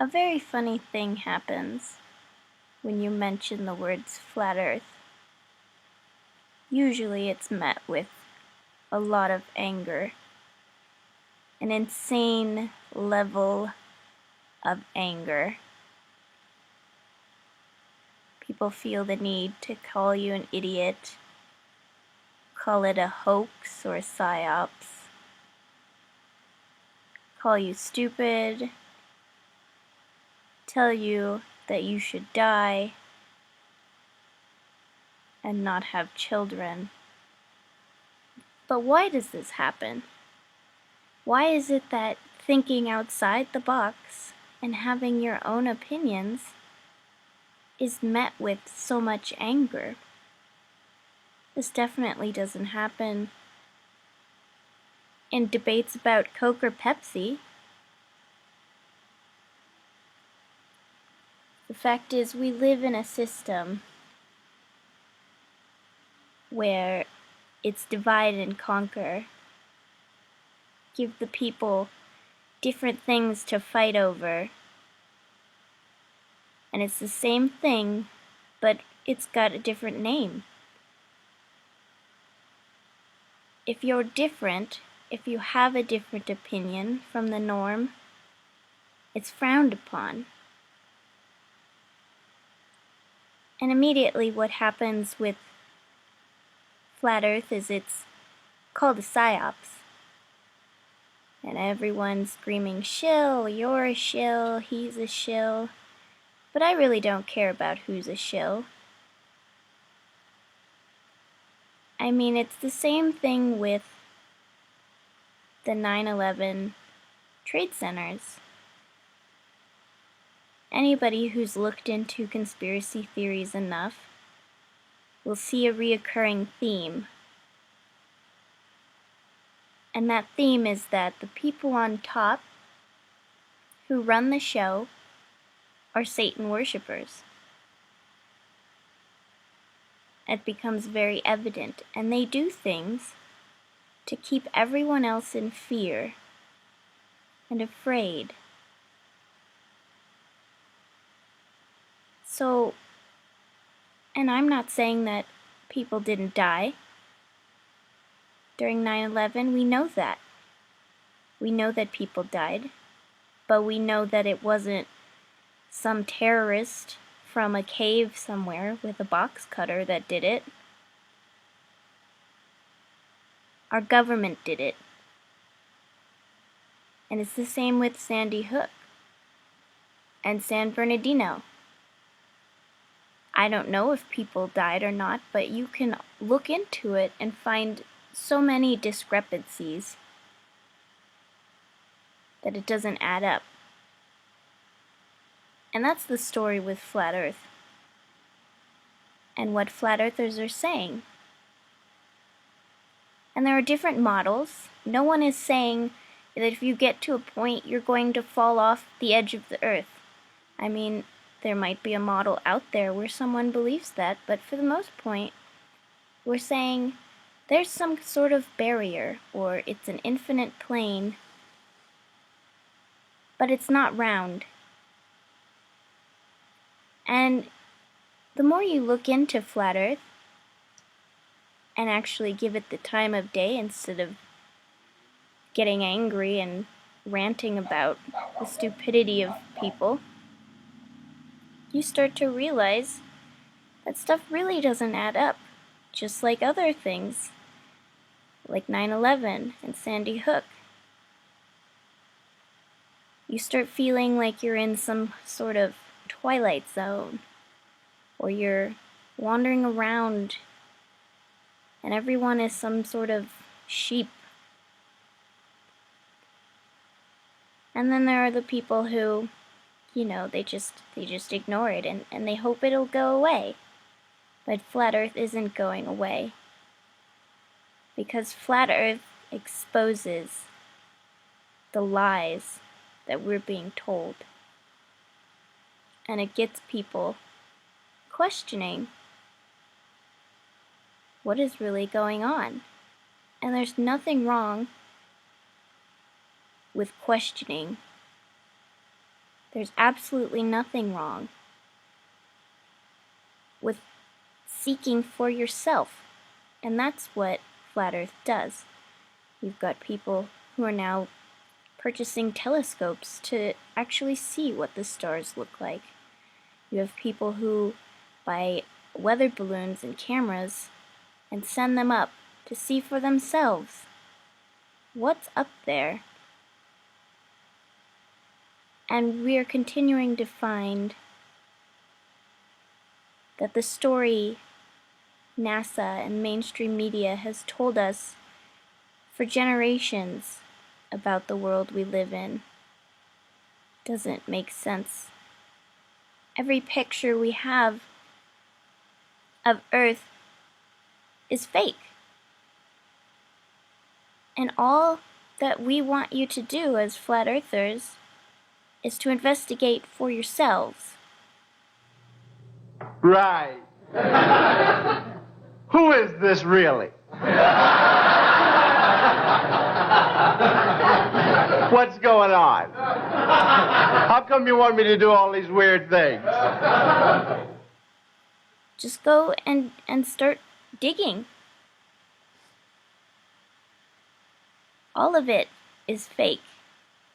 A very funny thing happens when you mention the words flat earth. Usually it's met with a lot of anger, an insane level of anger. People feel the need to call you an idiot, call it a hoax or a psyops, call you stupid, tell you that you should die and not have children. But why does this happen? Why is it that thinking outside the box and having your own opinions is met with so much anger? This definitely doesn't happen in debates about Coke or Pepsi. The fact is, we live in a system where it's divide and conquer. Give the people different things to fight over. And it's the same thing, but it's got a different name. If you're different, if you have a different opinion from the norm, it's frowned upon. And immediately what happens with Flat Earth is it's called a psyops. And everyone's screaming, shill, you're a shill, he's a shill. But I really don't care about who's a shill. I mean, it's the same thing with the 9/11 trade centers. Anybody who's looked into conspiracy theories enough will see a reoccurring theme. And that theme is that the people on top who run the show are Satan worshippers. It becomes very evident, and they do things to keep everyone else in fear and afraid. So, and I'm not saying that people didn't die during 9/11. We know that. We know that people died, but we know that it wasn't some terrorist from a cave somewhere with a box cutter that did it. Our government did it. And it's the same with Sandy Hook and San Bernardino. I don't know if people died or not, but you can look into it and find so many discrepancies that it doesn't add up. And that's the story with Flat Earth and what Flat Earthers are saying. And there are different models. No one is saying that if you get to a point, you're going to fall off the edge of the earth. I mean, there might be a model out there where someone believes that, but for the most part, we're saying there's some sort of barrier, or it's an infinite plane, but it's not round. And the more you look into Flat Earth and actually give it the time of day instead of getting angry and ranting about the stupidity of people, you start to realize that stuff really doesn't add up, just like other things, like 9/11 and Sandy Hook. You start feeling like you're in some sort of twilight zone, or you're wandering around and everyone is some sort of sheep. And then there are the people who, they just ignore it and they hope it'll go away. But Flat Earth isn't going away. Because Flat Earth exposes the lies that we're being told. And it gets people questioning what is really going on. And there's nothing wrong with questioning There's absolutely nothing wrong with seeking for yourself. And that's what Flat Earth does. You've got people who are now purchasing telescopes to actually see what the stars look like. You have people who buy weather balloons and cameras and send them up to see for themselves what's up there. And we're continuing to find that the story NASA and mainstream media has told us for generations about the world we live in doesn't make sense. Every picture we have of Earth is fake. And all that we want you to do as flat earthers is to investigate for yourselves. Right. Who is this really? What's going on? How come you want me to do all these weird things? Just go and start digging. All of it is fake.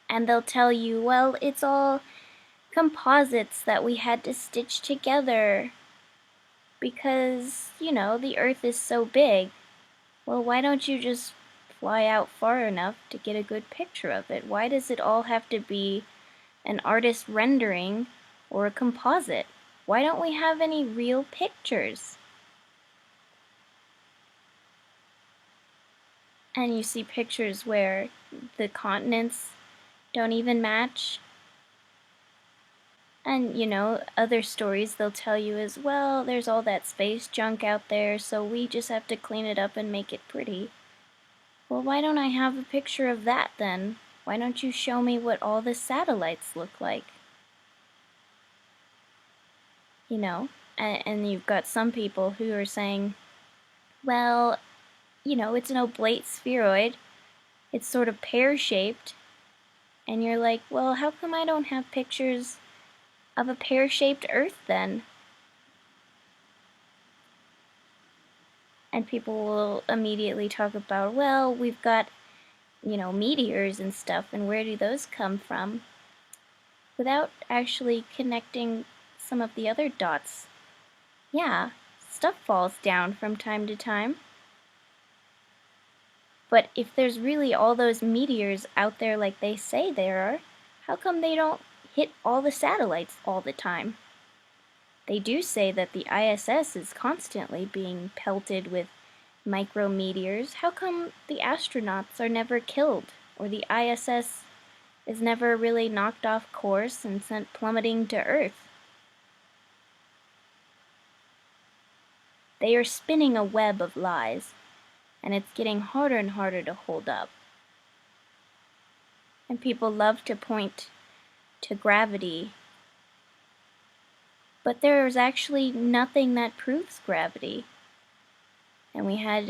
And they'll tell you, well, it's all composites that we had to stitch together because, you know, the Earth is so big. Well, why don't you just fly out far enough to get a good picture of it? Why does it all have to be an artist rendering or a composite? Why don't we have any real pictures? And you see pictures where the continents don't even match. And, you know, other stories they'll tell you as well, there's all that space junk out there, so we just have to clean it up and make it pretty. Well, why don't I have a picture of that then? Why don't you show me what all the satellites look like? You know, and you've got some people who are saying, well, you know, it's an oblate spheroid. It's sort of pear-shaped. And you're like, well, how come I don't have pictures of a pear-shaped Earth then? And people will immediately talk about, well, we've got, you know, meteors and stuff, and where do those come from? Without actually connecting some of the other dots. Yeah, stuff falls down from time to time. But if there's really all those meteors out there like they say there are, how come they don't hit all the satellites all the time? They do say that the ISS is constantly being pelted with micrometeors. How come the astronauts are never killed, or the ISS is never really knocked off course and sent plummeting to Earth? They are spinning a web of lies, and it's getting harder and harder to hold up. And people love to point to gravity, but there is actually nothing that proves gravity. And we had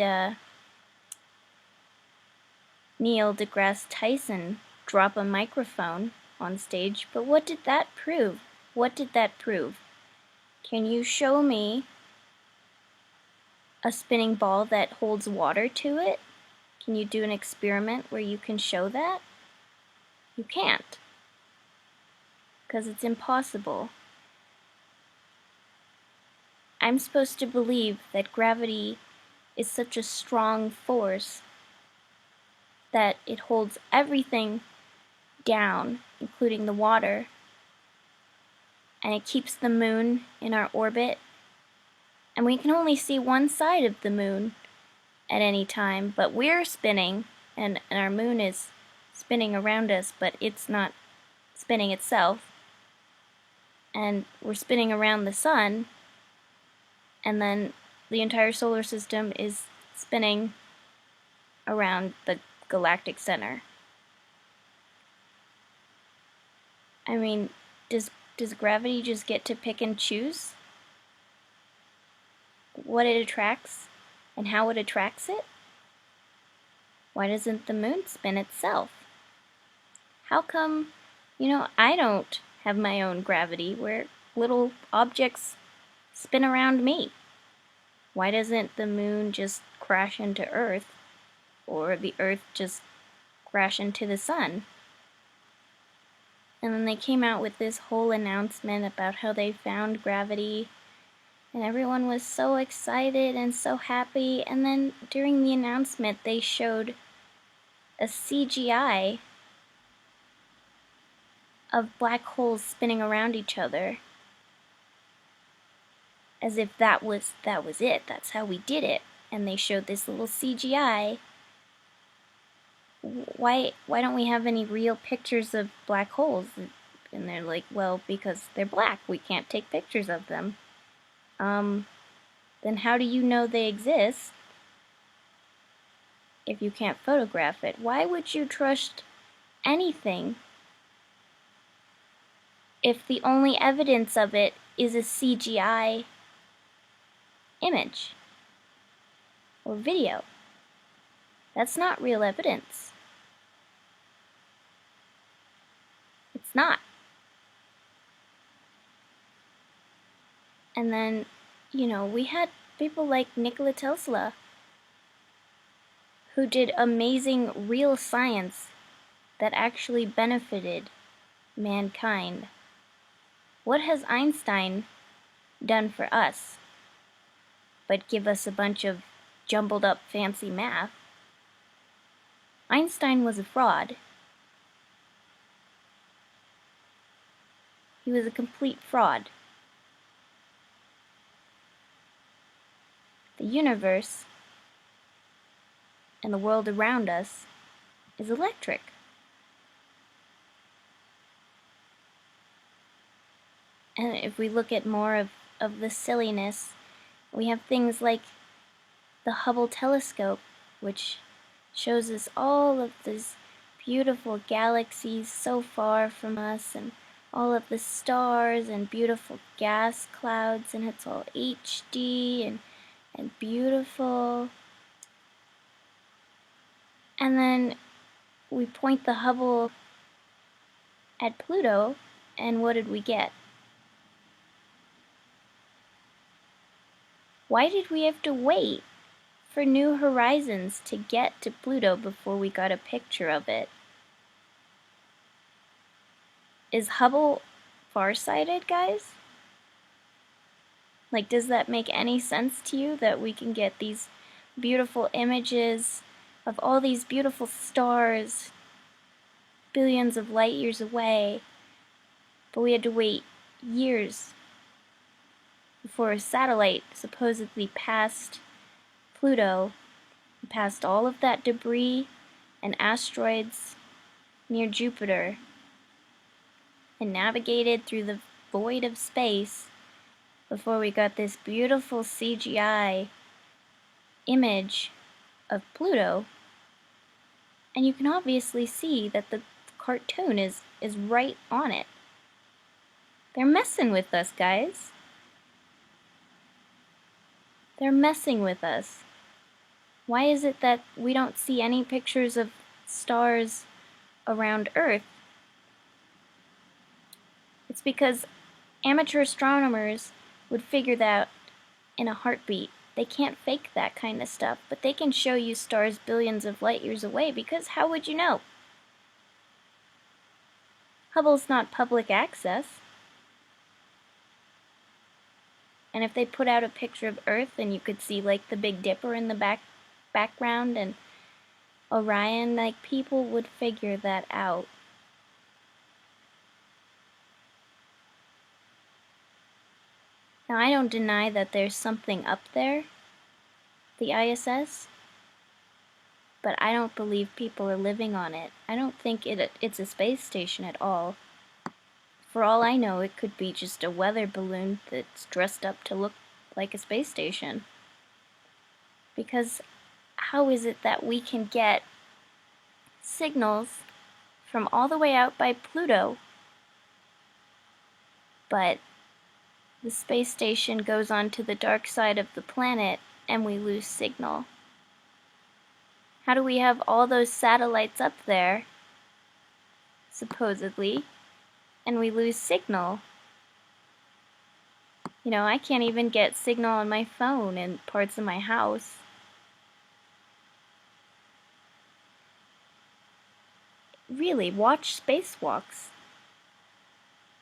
Neil deGrasse Tyson drop a microphone on stage, but what did that prove? What did that prove? Can you show me a spinning ball that holds water to it? Can you do an experiment where you can show that? You can't, because it's impossible. I'm supposed to believe that gravity is such a strong force that it holds everything down, including the water, and it keeps the moon in our orbit, and we can only see one side of the moon at any time, but we're spinning, and our moon is spinning around us, but it's not spinning itself, and we're spinning around the sun, and then the entire solar system is spinning around the galactic center. I mean, does gravity just get to pick and choose what it attracts and how it attracts it? Why doesn't the moon spin itself? How come, you know, I don't have my own gravity where little objects spin around me? Why doesn't the moon just crash into Earth, or the Earth just crash into the sun? And then they came out with this whole announcement about how they found gravity, and everyone was so excited and so happy. And then during the announcement, they showed a CGI of black holes spinning around each other, as if that was it. That's how we did it. And they showed this little CGI. Why don't we have any real pictures of black holes? And they're like, well, because they're black, we can't take pictures of them. Then how do you know they exist if you can't photograph it? Why would you trust anything if the only evidence of it is a CGI image or video? That's not real evidence. It's not. And then, we had people like Nikola Tesla who did amazing real science that actually benefited mankind. What has Einstein done for us but give us a bunch of jumbled up fancy math? Einstein was a fraud. He was a complete fraud. The universe and the world around us is electric. And if we look at more of the silliness, we have things like the Hubble telescope, which shows us all of these beautiful galaxies so far from us, and all of the stars and beautiful gas clouds, and it's all HD and beautiful. And then we point the Hubble at Pluto, and what did we get? Why did we have to wait for New Horizons to get to Pluto before we got a picture of it? Is Hubble farsighted, guys? Like, does that make any sense to you, that we can get these beautiful images of all these beautiful stars billions of light years away, but we had to wait years before a satellite supposedly passed Pluto, passed all of that debris and asteroids near Jupiter, and navigated through the void of space before we got this beautiful CGI image of Pluto. And you can obviously see that the cartoon is right on it. They're messing with us, guys. They're messing with us. Why is it that we don't see any pictures of stars around Earth? It's because amateur astronomers would figure that out in a heartbeat. They can't fake that kind of stuff, but they can show you stars billions of light years away, because how would you know? Hubble's not public access. And if they put out a picture of Earth and you could see like the Big Dipper in the background and Orion, like, people would figure that out. Now, I don't deny that there's something up there, the ISS, but I don't believe people are living on it. I don't think it's a space station at all. For all I know, it could be just a weather balloon that's dressed up to look like a space station. Because how is it that we can get signals from all the way out by Pluto, but the space station goes on to the dark side of the planet and we lose signal? How do we have all those satellites up there, supposedly, and we lose signal. You know, I can't even get signal on my phone in parts of my house. Really, watch spacewalks,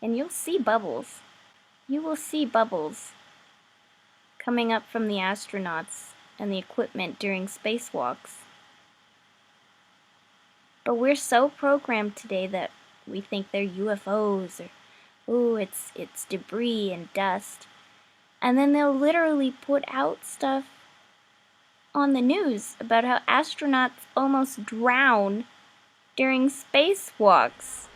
and you'll see bubbles. You will see bubbles coming up from the astronauts and the equipment during spacewalks. But we're so programmed today that we think they're UFOs or, oh, it's debris and dust. And then they'll literally put out stuff on the news about how astronauts almost drown during spacewalks.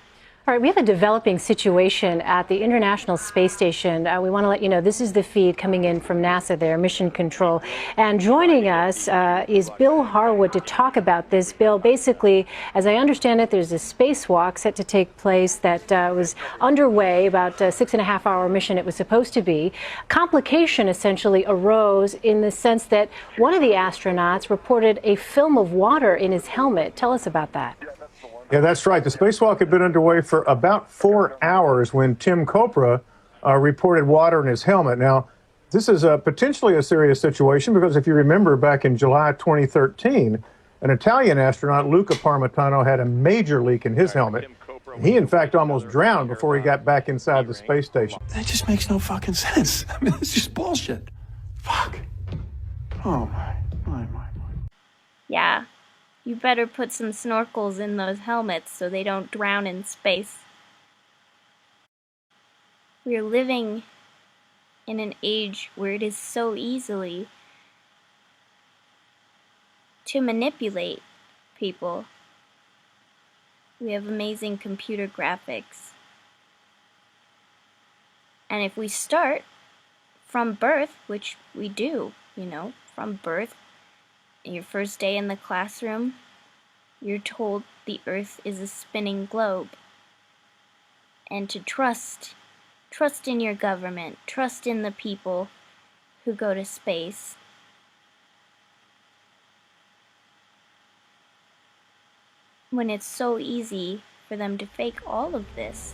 All right, we have a developing situation at the International Space Station. We want to let you know this is the feed coming in from NASA, their mission control. And joining us is Bill Harwood to talk about this. Bill, basically, as I understand it, there's a spacewalk set to take place that was underway, about a 6.5-hour mission it was supposed to be. Complication essentially arose in the sense that one of the astronauts reported a film of water in his helmet. Tell us about that. Yeah, that's right. The spacewalk had been underway for about 4 hours when Tim Kopra reported water in his helmet. Now, this is potentially a serious situation because if you remember back in July 2013, an Italian astronaut, Luca Parmitano, had a major leak in his helmet. He, in fact, almost drowned before he got back inside the space station. That just makes no fucking sense. I mean, it's just bullshit. Fuck. Oh, my. Yeah. You better put some snorkels in those helmets so they don't drown in space. We're living in an age where it is so easily to manipulate people. We have amazing computer graphics. And if we start from birth, which we do, you know, from birth, your first day in the classroom, you're told the Earth is a spinning globe. And to trust in your government, trust in the people who go to space. When it's so easy for them to fake all of this.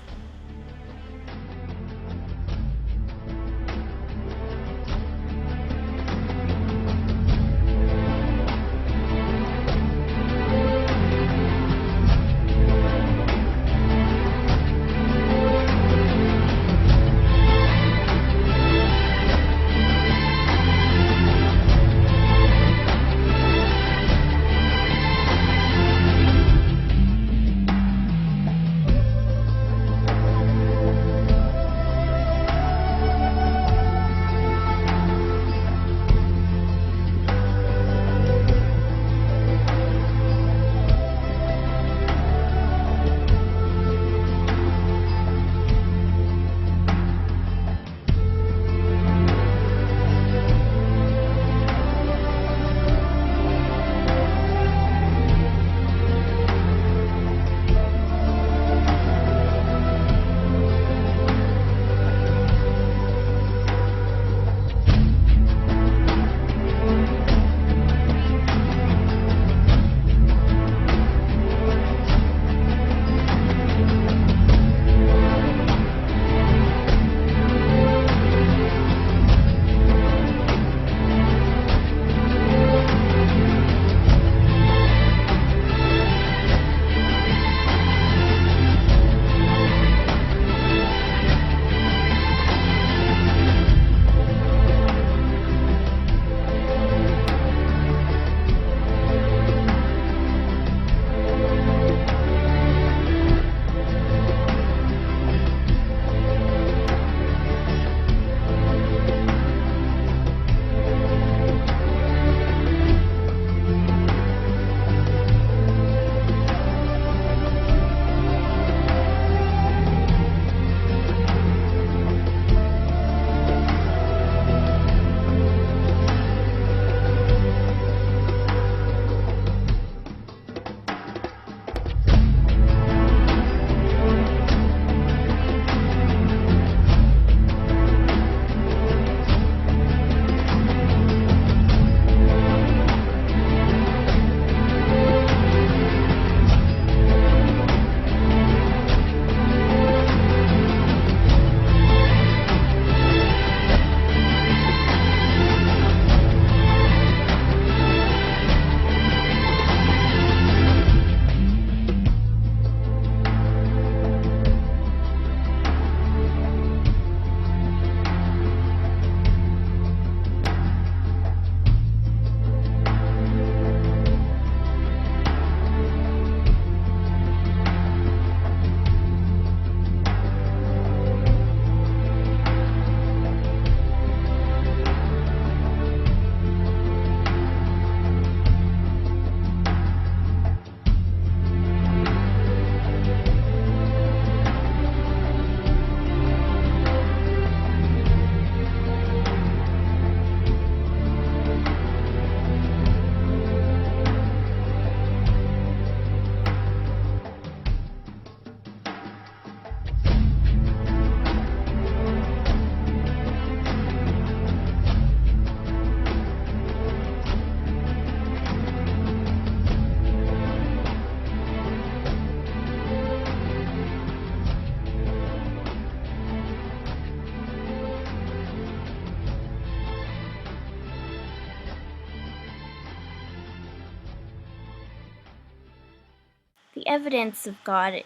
the evidence of God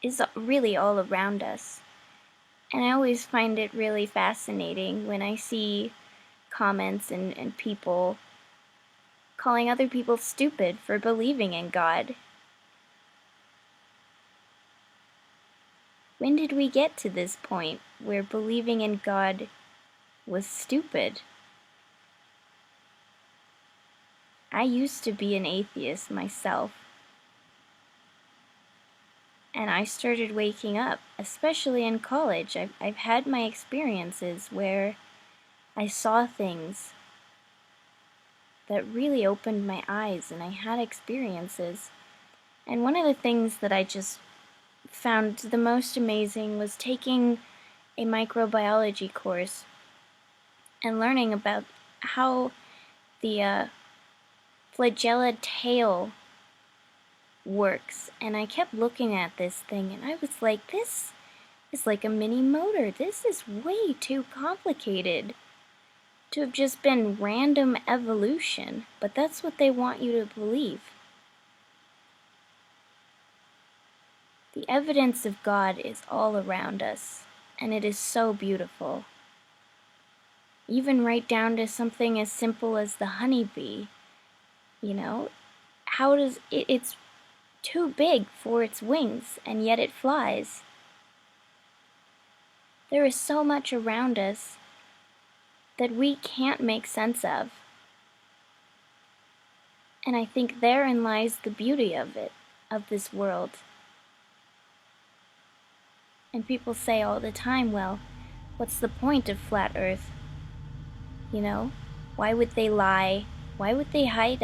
is really all around us. And I always find it really fascinating when I see comments and people calling other people stupid for believing in God. When did we get to this point where believing in God was stupid? I used to be an atheist myself. And I started waking up, especially in college. I've had my experiences where I saw things that really opened my eyes, and I had experiences. And one of the things that I just found the most amazing was taking a microbiology course and learning about how the flagella tail works. And I kept looking at this thing and I was like, this is like a mini motor. This is way too complicated to have just been random evolution, but that's what they want you to believe. The evidence of God is all around us, and it is so beautiful. Even right down to something as simple as the honeybee. You know, how does it's too big for its wings, and yet it flies. There is so much around us that we can't make sense of. And I think therein lies the beauty of it, of this world. And people say all the time, well, what's the point of flat Earth? You know, why would they lie? Why would they hide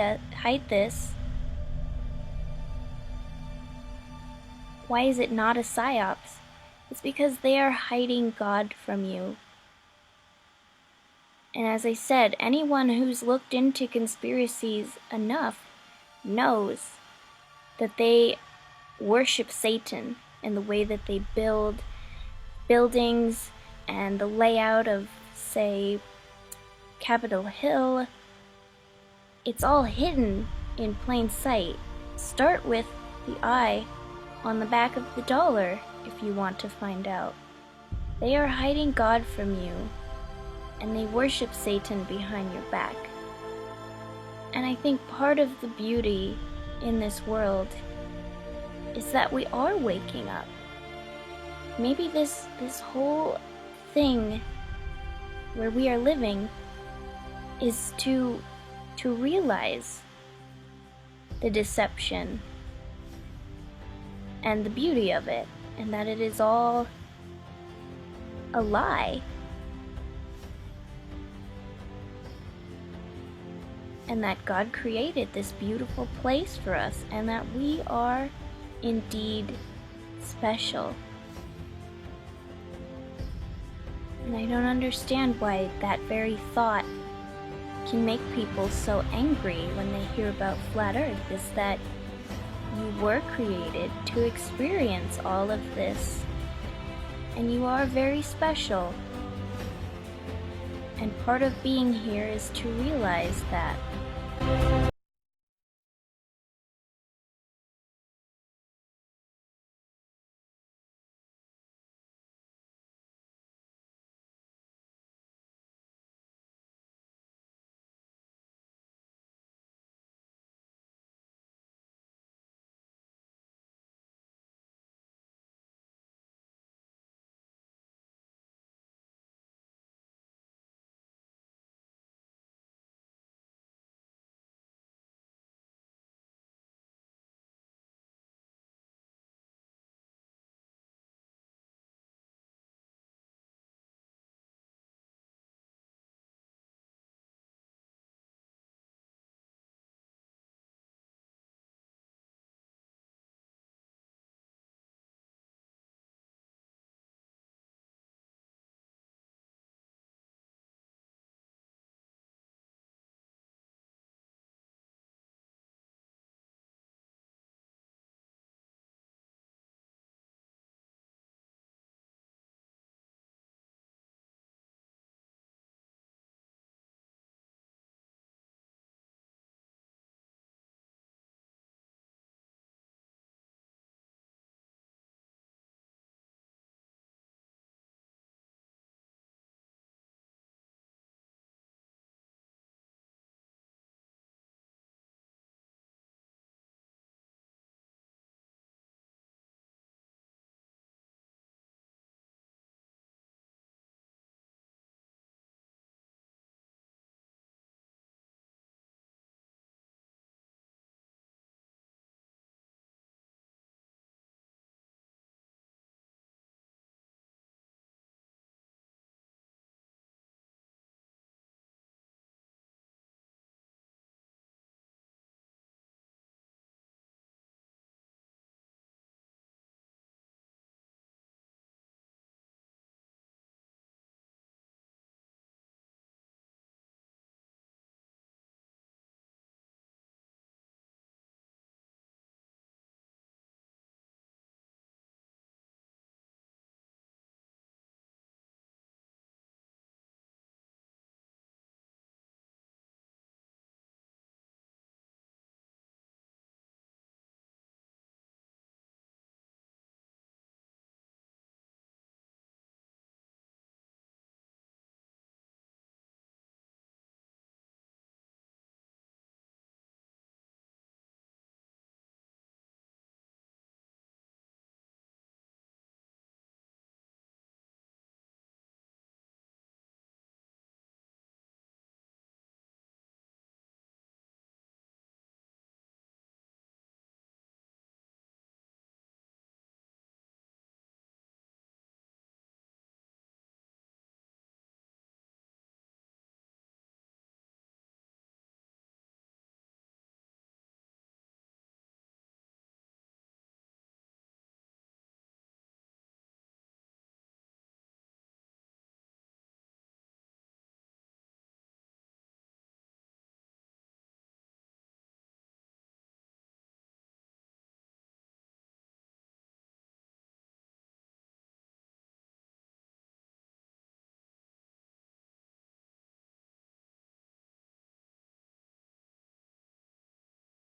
this? Why is it not a psyops? It's because they are hiding God from you. And as I said, anyone who's looked into conspiracies enough knows that they worship Satan in the way that they build buildings and the layout of, say, Capitol Hill. It's all hidden in plain sight. Start with the eye on the back of the dollar if you want to find out. They are hiding God from you, and they worship Satan behind your back. And I think part of the beauty in this world is that we are waking up. Maybe this whole thing where we are living is to realize the deception and the beauty of it, and that it is all a lie. And that God created this beautiful place for us, and that we are indeed special. And I don't understand why that very thought can make people so angry when they hear about flat Earth, is that you were created to experience all of this, and you are very special. And part of being here is to realize that.